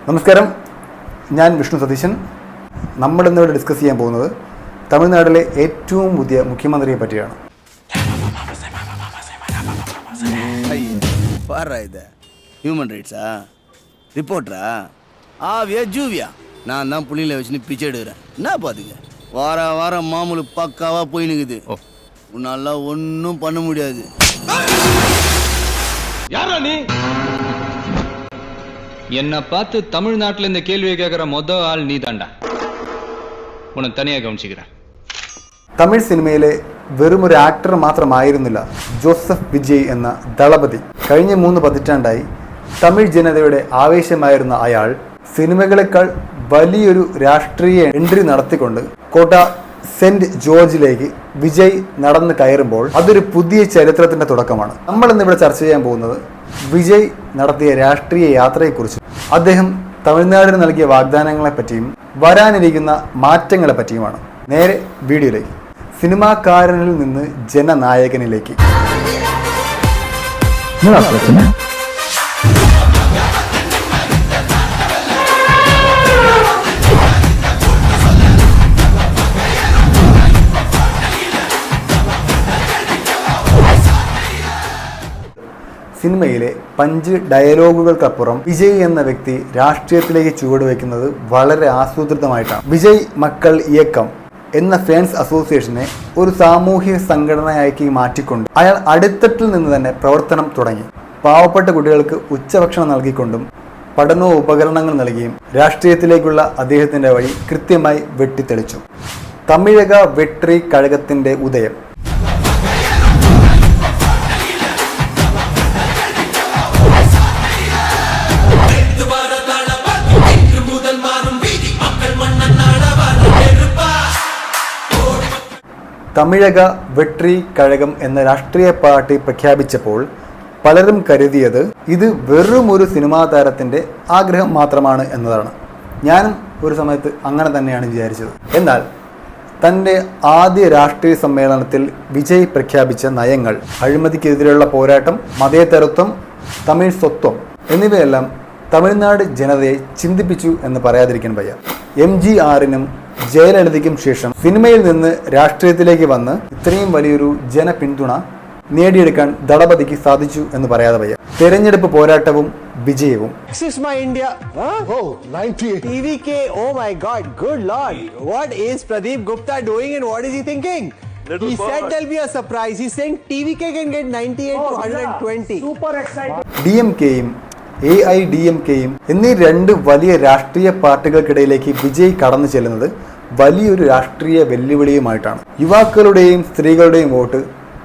നമസ്കാരം, ഞാൻ വിഷ്ണു സതീശൻ. നമ്മളിന്നിവിടെ ഡിസ്കസ് ചെയ്യാൻ പോകുന്നത് തമിഴ്നാട്ടിലെ ഏറ്റവും പുതിയ മുഖ്യമന്ത്രിയെ പറ്റിയാണ്. ஹியூமன் ரைட்ஸா ரிப்போர்ட்டரா ஜூவியா நான் தான் புள்ளியில் வச்சுன்னு பிச்சை எடுக்கிறேன். என்ன பார்த்துக்க, வாரம் மாமூலு பக்காவாக போய் நிற்குது. உன்னால ஒன்றும் பண்ண முடியாது. யாரா நீ? என்னை பார்த்து தமிழ்நாட்டில் இந்த கேள்வியை கேட்குற மொதல் ஆள் நீ தாண்டா. உன்னை தனியாக கவனிச்சுக்கிறேன். തമിഴ് സിനിമയിലെ വെറും ഒരു ആക്ടർ മാത്രമായിരുന്നില്ല ജോസഫ് വിജയ് എന്ന ദളപതി. കഴിഞ്ഞ 3 പതിറ്റാണ്ടായി തമിഴ് ജനതയുടെ ആവേശമായിരുന്ന അയാൾ സിനിമകളെക്കാൾ വലിയൊരു രാഷ്ട്രീയ എൻട്രി നടത്തിക്കൊണ്ട് കോട്ട സെന്റ് ജോർജിലേക്ക് വിജയ് നടന്നു കയറുമ്പോൾ അതൊരു പുതിയ ചരിത്രത്തിന്റെ തുടക്കമാണ്. നമ്മൾ ഇന്നിവിടെ ചർച്ച ചെയ്യാൻ പോകുന്നത് വിജയ് നടത്തിയ രാഷ്ട്രീയ യാത്രയെക്കുറിച്ചും അദ്ദേഹം തമിഴ്നാടിന് നൽകിയ വാഗ്ദാനങ്ങളെ പറ്റിയും വരാനിരിക്കുന്ന മാറ്റങ്ങളെ പറ്റിയുമാണ്. നേരെ വീഡിയോയിലേക്ക്. സിനിമാക്കാരനിൽ നിന്ന് ജനനായകനിലേക്ക്. സിനിമയിലെ പഞ്ച് ഡയലോഗുകൾക്കപ്പുറം വിജയ് എന്ന വ്യക്തി രാഷ്ട്രീയത്തിലേക്ക് ചുവടുവെക്കുന്നത് വളരെ ആസൂത്രിതമായിട്ടാണ്. വിജയ് മക്കൾ ഇയക്കം എന്ന ഫാൻസ് അസോസിയേഷനെ ഒരു സാമൂഹിക സംഘടനയാക്കി മാറ്റിക്കൊണ്ട് അയാൾ അടിത്തട്ടിൽ നിന്ന് തന്നെ പ്രവർത്തനം തുടങ്ങി. പാവപ്പെട്ട കുട്ടികൾക്ക് ഉച്ചഭക്ഷണം നൽകിക്കൊണ്ടും പഠനോപകരണങ്ങൾ നൽകിയും രാഷ്ട്രീയത്തിലേക്കുള്ള അദ്ദേഹത്തിൻ്റെ വഴി കൃത്യമായി വെട്ടിത്തെളിച്ചു. തമിഴക വെട്രി കഴകത്തിൻ്റെ ഉദയം. തമിഴക വെട്രി കഴകം എന്ന രാഷ്ട്രീയ പാർട്ടി പ്രഖ്യാപിച്ചപ്പോൾ പലരും കരുതിയത് ഇത് വെറും ഒരു സിനിമാ താരത്തിൻ്റെ ആഗ്രഹം മാത്രമാണ് എന്നതാണ്. ഞാനും ഒരു സമയത്ത് അങ്ങനെ തന്നെയാണ് വിചാരിച്ചത്. എന്നാൽ തൻ്റെ ആദ്യ രാഷ്ട്രീയ സമ്മേളനത്തിൽ വിജയ് പ്രഖ്യാപിച്ച നയങ്ങൾ, അഴിമതിക്കെതിരെയുള്ള പോരാട്ടം, മതേതരത്വം, തമിഴ് സ്വത്വം എന്നിവയെല്ലാം തമിഴ്നാട് ജനതയെ ചിന്തിപ്പിച്ചു എന്ന് പറയാതിരിക്കാൻ വയ്യ. MGRനും ജയലളിതയ്ക്കും ശേഷം സിനിമയിൽ നിന്ന് രാഷ്ട്രീയത്തിലേക്ക് വന്ന് ഇത്രയും വലിയൊരു ജനപിന്തുണ നേടിയെടുക്കാൻ ദളപതിക്ക് സാധിച്ചു എന്ന് പറയാതെ വയ്യ. തെരഞ്ഞെടുപ്പ് പോരാട്ടവും വിജയവും. DMKയും AIDMKയും എന്നീ 2 വലിയ രാഷ്ട്രീയ പാർട്ടികൾക്കിടയിലേക്ക് വിജയ് കടന്നു ചെല്ലുന്നത് വലിയൊരു രാഷ്ട്രീയ വെല്ലുവിളിയുമായിട്ടാണ്. യുവാക്കളുടെയും സ്ത്രീകളുടെയും വോട്ട്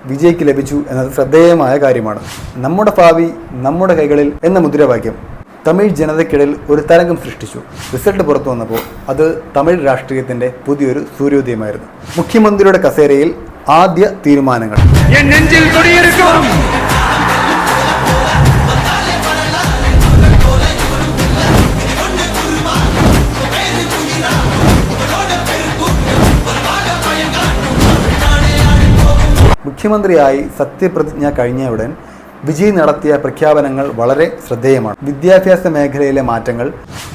വിജയ്ക്ക് ലഭിച്ചു എന്നത് ശ്രദ്ധേയമായ കാര്യമാണ്. നമ്മുടെ ഭാവി നമ്മുടെ കൈകളിൽ എന്ന മുദ്രാവാക്യം തമിഴ് ജനതയ്ക്കിടയിൽ ഒരു തരംഗം സൃഷ്ടിച്ചു. റിസൾട്ട് പുറത്തു വന്നപ്പോൾ അത് തമിഴ് രാഷ്ട്രീയത്തിന്റെ പുതിയൊരു സൂര്യോദയമായിരുന്നു. മുഖ്യമന്ത്രിയുടെ കസേരയിൽ ആദ്യ തീരുമാനങ്ങൾ. മുഖ്യമന്ത്രിയായി സത്യപ്രതിജ്ഞ കഴിഞ്ഞയുടൻ വിജയ് നടത്തിയ പ്രഖ്യാപനങ്ങൾ വളരെ ശ്രദ്ധേയമാണ്. വിദ്യാഭ്യാസ മേഖലയിലെ മാറ്റങ്ങൾ,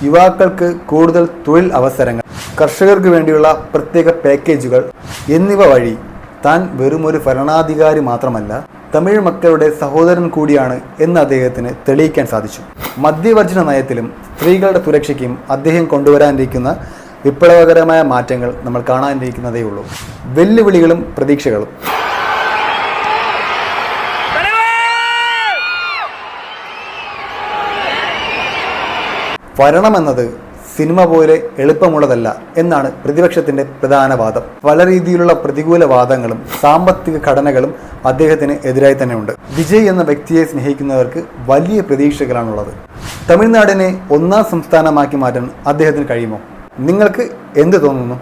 യുവാക്കൾക്ക് കൂടുതൽ തൊഴിൽ അവസരങ്ങൾ, കർഷകർക്ക് വേണ്ടിയുള്ള പ്രത്യേക പാക്കേജുകൾ എന്നിവ വഴി താൻ വെറുമൊരു ഭരണാധികാരി മാത്രമല്ല, തമിഴ് മക്കളുടെ സഹോദരൻ കൂടിയാണ് എന്ന് അദ്ദേഹത്തിന് തെളിയിക്കാൻ സാധിച്ചു. മദ്യവർജന നയത്തിലും സ്ത്രീകളുടെ സുരക്ഷയ്ക്കും അദ്ദേഹം കൊണ്ടുവരാനിരിക്കുന്ന വിപ്ലവകരമായ മാറ്റങ്ങൾ നമ്മൾ കാണാനിരിക്കുന്നതേയുള്ളൂ. വെല്ലുവിളികളും പ്രതീക്ഷകളും. ഭരണമെന്നത് സിനിമ പോലെ എളുപ്പമുള്ളതല്ല എന്നാണ് പ്രതിപക്ഷത്തിന്റെ പ്രധാന വാദം. പല രീതിയിലുള്ള പ്രതികൂല വാദങ്ങളും സാമ്പത്തിക ഘടനകളും അദ്ദേഹത്തിന് എതിരായി തന്നെ ഉണ്ട്. വിജയ് എന്ന വ്യക്തിയെ സ്നേഹിക്കുന്നവർക്ക് വലിയ പ്രതീക്ഷകളാണുള്ളത്. തമിഴ്നാടിനെ 1ാം സംസ്ഥാനമാക്കി മാറ്റാൻ അദ്ദേഹത്തിന് കഴിയുമോ? നിങ്ങൾക്ക് എന്ത് തോന്നുന്നു?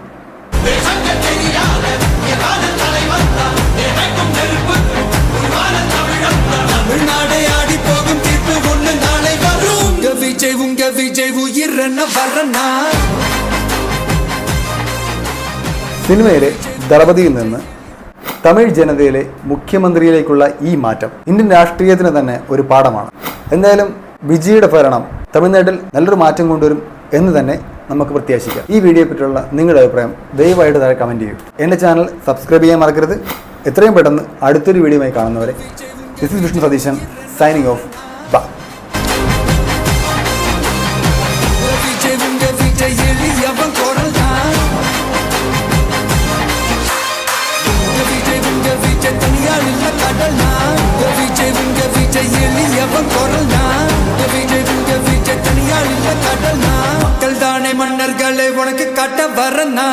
സിനിമയിലെ ദളപതിയിൽ നിന്ന് തമിഴ് ജനതയിലെ മുഖ്യമന്ത്രിയിലേക്കുള്ള ഈ മാറ്റം ഇന്ത്യൻ രാഷ്ട്രീയത്തിന് തന്നെ ഒരു പാഠമാണ്. എന്തായാലും വിജയുടെ ഭരണം തമിഴ്നാട്ടിൽ നല്ലൊരു മാറ്റം കൊണ്ടുവരും എന്ന് തന്നെ നമുക്ക് പ്രത്യാശിക്കാം. ഈ വീഡിയോയെ പറ്റിയുള്ള നിങ്ങളുടെ അഭിപ്രായം ദയവായിട്ട് താഴെ കമൻറ്റ് ചെയ്യൂ. എൻ്റെ ചാനൽ സബ്സ്ക്രൈബ് ചെയ്യാൻ മറക്കരുത്. എത്രയും പെട്ടെന്ന് അടുത്തൊരു വീഡിയോയുമായി കാണുന്നവരെ this is Vishnu Satheesan signing off. Bye. மக்கள் தானே மன்னர்களை உனக்கு காட்ட வரனா